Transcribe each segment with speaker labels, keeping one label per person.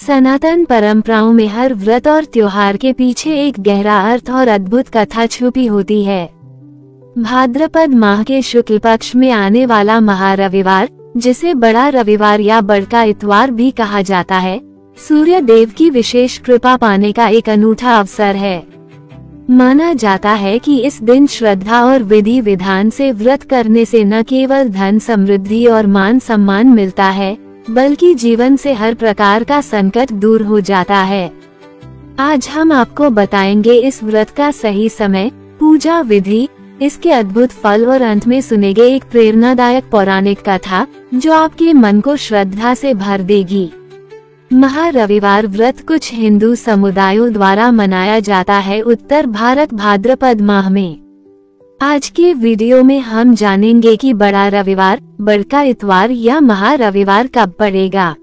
Speaker 1: सनातन परंपराओं में हर व्रत और त्योहार के पीछे एक गहरा अर्थ और अद्भुत कथा छुपी होती है। भाद्रपद माह के शुक्ल पक्ष में आने वाला महारविवार, जिसे बड़ा रविवार या बड़का इतवार भी कहा जाता है, सूर्य देव की विशेष कृपा पाने का एक अनूठा अवसर है। माना जाता है कि इस दिन श्रद्धा और विधि विधान से व्रत करने से न केवल धन समृद्धि और मान सम्मान मिलता है, बल्कि जीवन से हर प्रकार का संकट दूर हो जाता है। आज हम आपको बताएंगे इस व्रत का सही समय, पूजा विधि, इसके अद्भुत फल और अंत में सुनेंगे एक प्रेरणादायक पौराणिक कथा जो आपके मन को श्रद्धा से भर देगी। महारविवार व्रत कुछ हिंदू समुदायों द्वारा मनाया जाता है उत्तर भारत भाद्रपद माह में। आज के वीडियो में हम जानेंगे कि बड़ा रविवार, बड़का इतवार या महारविवार कब पड़ेगा।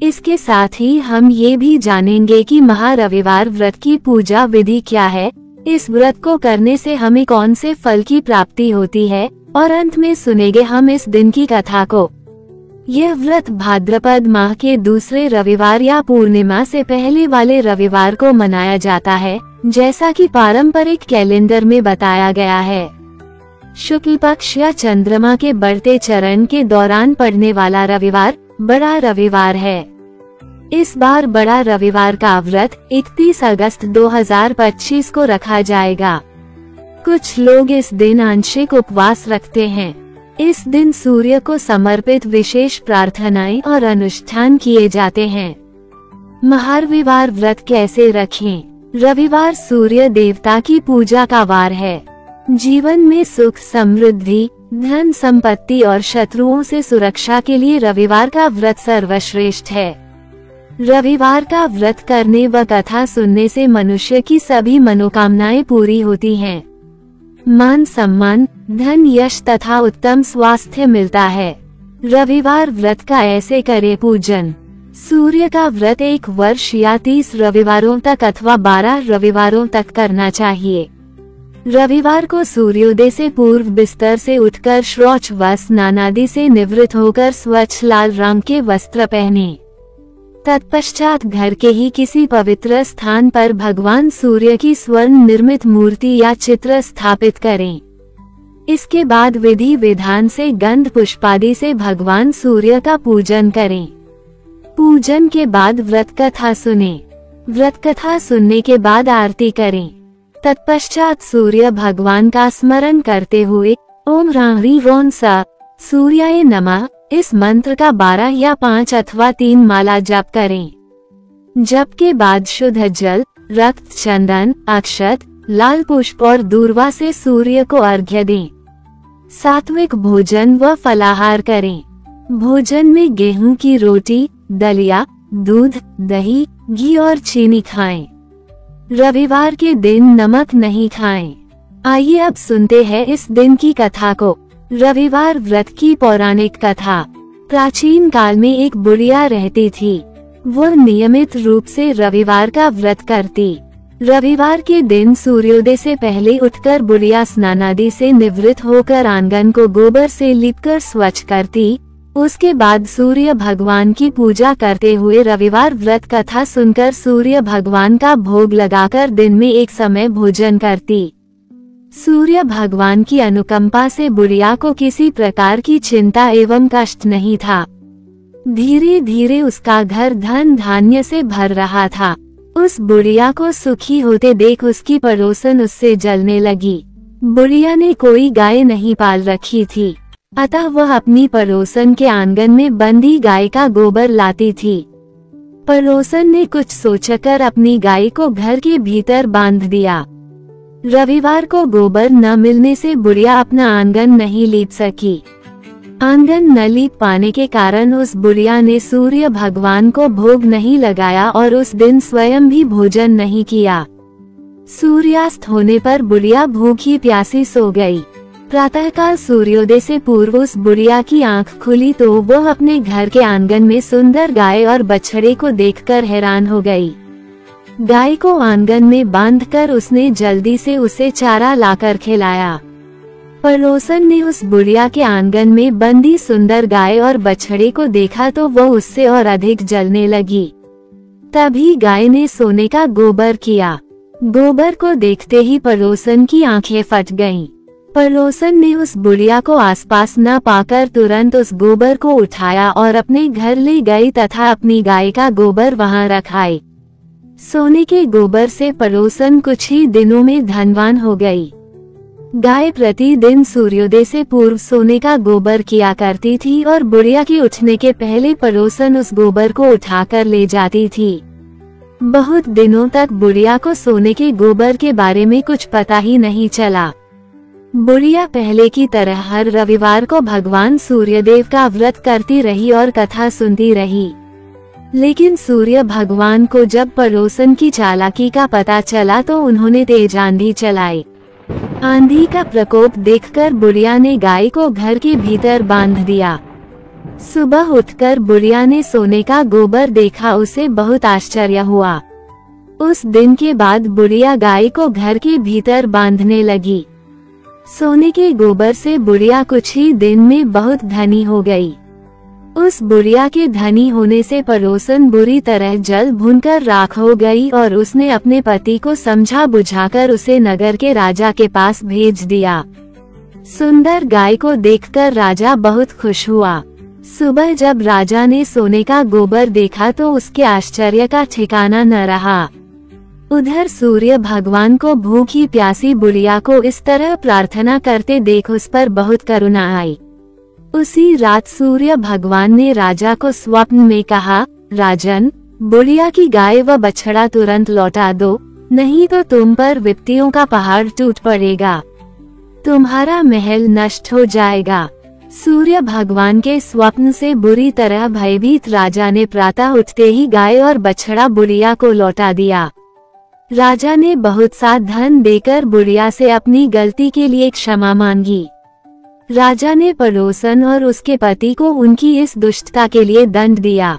Speaker 1: इसके साथ ही हम ये भी जानेंगे कि महारविवार व्रत की पूजा विधि क्या है, इस व्रत को करने से हमें कौन से फल की प्राप्ति होती है और अंत में सुनेंगे हम इस दिन की कथा को। यह व्रत भाद्रपद माह के दूसरे रविवार या पूर्णिमा से पहले वाले रविवार को मनाया जाता है, जैसा कि पारंपरिक कैलेंडर में बताया गया है। शुक्ल पक्ष या चंद्रमा के बढ़ते चरण के दौरान पड़ने वाला रविवार बड़ा रविवार है। इस बार बड़ा रविवार का व्रत 31 अगस्त 2025 को रखा जाएगा। कुछ लोग इस दिन आंशिक उपवास रखते हैं। इस दिन सूर्य को समर्पित विशेष प्रार्थनाएं और अनुष्ठान किए जाते हैं। महारविवार व्रत कैसे रखें? रविवार सूर्य देवता की पूजा का वार है। जीवन में सुख समृद्धि, धन संपत्ति और शत्रुओं से सुरक्षा के लिए रविवार का व्रत सर्वश्रेष्ठ है। रविवार का व्रत करने व कथा सुनने से मनुष्य की सभी मनोकामनाएं पूरी होती हैं। मान सम्मान, धन यश तथा उत्तम स्वास्थ्य मिलता है। रविवार व्रत का ऐसे करे पूजन। सूर्य का व्रत 1 वर्ष या 30 रविवारों तक अथवा 12 रविवारों तक करना चाहिए। रविवार को सूर्योदय से पूर्व बिस्तर से उठकर शौच व स्नान आदि से निवृत्त होकर स्वच्छ लाल रंग के वस्त्र पहने। तत्पश्चात घर के ही किसी पवित्र स्थान पर भगवान सूर्य की स्वर्ण निर्मित मूर्ति या चित्र स्थापित करें। इसके बाद विधि विधान से गंध पुष्पादि से भगवान सूर्य का पूजन करें। पूजन के बाद व्रत कथा सुने। व्रत कथा सुनने के बाद आरती करें। तत्पश्चात सूर्य भगवान का स्मरण करते हुए ओम ह्रीं ह्रौं स सूर्याय नमः इस मंत्र का 12 या 5 अथवा 3 माला जप करें। जप के बाद शुद्ध जल, रक्त, चंदन, अक्षत, लाल पुष्प और दूर्वा से सूर्य को अर्घ्य दें। सात्विक भोजन व फलाहार करें। भोजन में गेहूं की रोटी, दलिया, दूध, दही, घी और चीनी खाएं। रविवार के दिन नमक नहीं खाएं। आइए अब सुनते हैं इस दिन की कथा को। रविवार व्रत की पौराणिक कथा। प्राचीन काल में एक बुढ़िया रहती थी। वह नियमित रूप से रविवार का व्रत करती। रविवार के दिन सूर्योदय से पहले उठकर बुढ़िया स्नानादि से निवृत्त होकर आंगन को गोबर से लीपकर स्वच्छ करती। उसके बाद सूर्य भगवान की पूजा करते हुए रविवार व्रत कथा सुनकर सूर्य भगवान का भोग लगाकर दिन में एक समय भोजन करती। सूर्य भगवान की अनुकंपा से बुढ़िया को किसी प्रकार की चिंता एवं कष्ट नहीं था। धीरे धीरे उसका घर धन धान्य से भर रहा था। उस बुढ़िया को सुखी होते देख उसकी पड़ोसन उससे जलने लगी। बुढ़िया ने कोई गाय नहीं पाल रखी थी, अतः वह अपनी पड़ोसन के आंगन में बंधी गाय का गोबर लाती थी। पड़ोसन ने कुछ सोचकर अपनी गाय को घर के भीतर बांध दिया। रविवार को गोबर न मिलने से बुढ़िया अपना आंगन नहीं लीप सकी। आंगन न लीप पाने के कारण उस बुढ़िया ने सूर्य भगवान को भोग नहीं लगाया और उस दिन स्वयं भी भोजन नहीं किया। सूर्यास्त होने पर बुढ़िया भूखी प्यासी सो गई। प्रातःकाल सूर्योदय से पूर्व उस बुढ़िया की आंख खुली तो वह अपने घर के आंगन में सुंदर गाय और बछड़े को देखकर हैरान हो गई। गाय को आंगन में बांधकर उसने जल्दी से उसे चारा लाकर खिलाया। पड़ोसन ने उस बुढ़िया के आंगन में बंधी सुंदर गाय और बछड़े को देखा तो वह उससे और अधिक जलने लगी। तभी गाय ने सोने का गोबर किया। गोबर को देखते ही पड़ोसन की आंखें फट गईं। पड़ोसन ने उस बुढ़िया को आसपास न पाकर तुरंत उस गोबर को उठाया और अपने घर ले गई तथा अपनी गाय का गोबर वहां रखाई। सोने के गोबर से पड़ोसन कुछ ही दिनों में धनवान हो गई। गाय प्रतिदिन सूर्योदय से पूर्व सोने का गोबर किया करती थी और बुढ़िया के उठने के पहले पड़ोसन उस गोबर को उठाकर ले जाती थी। बहुत दिनों तक बुढ़िया को सोने के गोबर के बारे में कुछ पता ही नहीं चला। बुढ़िया पहले की तरह हर रविवार को भगवान सूर्यदेव का व्रत करती रही और कथा सुनती रही। लेकिन सूर्य भगवान को जब पड़ोसन की चालाकी का पता चला तो उन्होंने तेज आंधी चलाई। आंधी का प्रकोप देखकर बुढ़िया ने गाय को घर के भीतर बांध दिया। सुबह उठकर बुढ़िया ने सोने का गोबर देखा, उसे बहुत आश्चर्य हुआ। उस दिन के बाद बुढ़िया गाय को घर के भीतर बांधने लगी। सोने के गोबर से बुढ़िया कुछ ही दिन में बहुत धनी हो गई। उस बुढ़िया के धनी होने से पड़ोसन बुरी तरह जल भूनकर राख हो गई और उसने अपने पति को समझा बुझाकर उसे नगर के राजा के पास भेज दिया। सुंदर गाय को देखकर राजा बहुत खुश हुआ। सुबह जब राजा ने सोने का गोबर देखा तो उसके आश्चर्य का ठिकाना न रहा। उधर सूर्य भगवान को भूखी प्यासी बुढ़िया को इस तरह प्रार्थना करते देख उस पर बहुत करुणा आई। उसी रात सूर्य भगवान ने राजा को स्वप्न में कहा, राजन, बुढ़िया की गाय व बछड़ा तुरंत लौटा दो, नहीं तो तुम पर विपत्तियों का पहाड़ टूट पड़ेगा, तुम्हारा महल नष्ट हो जाएगा। सूर्य भगवान के स्वप्न से बुरी तरह भयभीत राजा ने प्रातः उठते ही गाय और बछड़ा बुढ़िया को लौटा दिया। राजा ने बहुत सा धन देकर बुढ़िया से अपनी गलती के लिए क्षमा मांगी। राजा ने पड़ोसन और उसके पति को उनकी इस दुष्टता के लिए दंड दिया।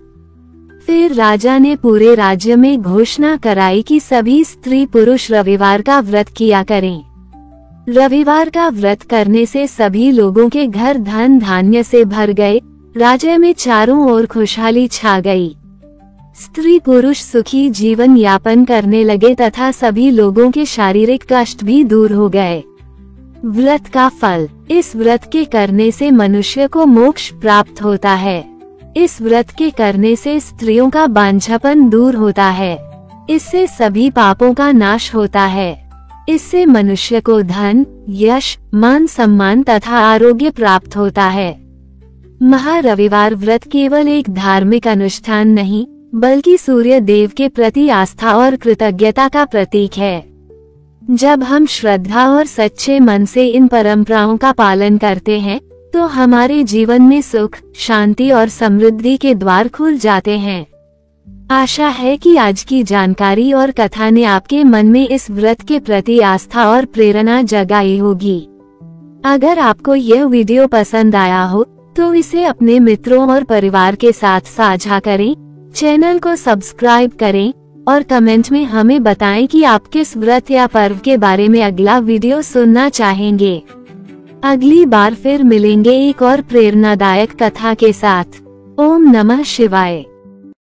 Speaker 1: फिर राजा ने पूरे राज्य में घोषणा कराई कि सभी स्त्री पुरुष रविवार का व्रत किया करें। रविवार का व्रत करने से सभी लोगों के घर धन धान्य से भर गए। राज्य में चारों ओर खुशहाली छा गई। स्त्री पुरुष सुखी जीवन यापन करने लगे तथा सभी लोगों के शारीरिक कष्ट भी दूर हो गए। व्रत का फल। इस व्रत के करने से मनुष्य को मोक्ष प्राप्त होता है। इस व्रत के करने से स्त्रियों का बांझापन दूर होता है। इससे सभी पापों का नाश होता है। इससे मनुष्य को धन, यश, मान सम्मान तथा आरोग्य प्राप्त होता है। महारविवार व्रत केवल एक धार्मिक अनुष्ठान नहीं, बल्कि सूर्य देव के प्रति आस्था और कृतज्ञता का प्रतीक है। जब हम श्रद्धा और सच्चे मन से इन परंपराओं का पालन करते हैं, तो हमारे जीवन में सुख, शांति और समृद्धि के द्वार खुल जाते हैं। आशा है कि आज की जानकारी और कथा ने आपके मन में इस व्रत के प्रति आस्था और प्रेरणा जगाई होगी। अगर आपको यह वीडियो पसंद आया हो, तो इसे अपने मित्रों और परिवार के साथ साझा करें, चैनल को सब्सक्राइब करें और कमेंट में हमें बताएं कि आप किस व्रत या पर्व के बारे में अगला वीडियो सुनना चाहेंगे। अगली बार फिर मिलेंगे एक और प्रेरणादायक कथा के साथ। ओम नमः शिवाय।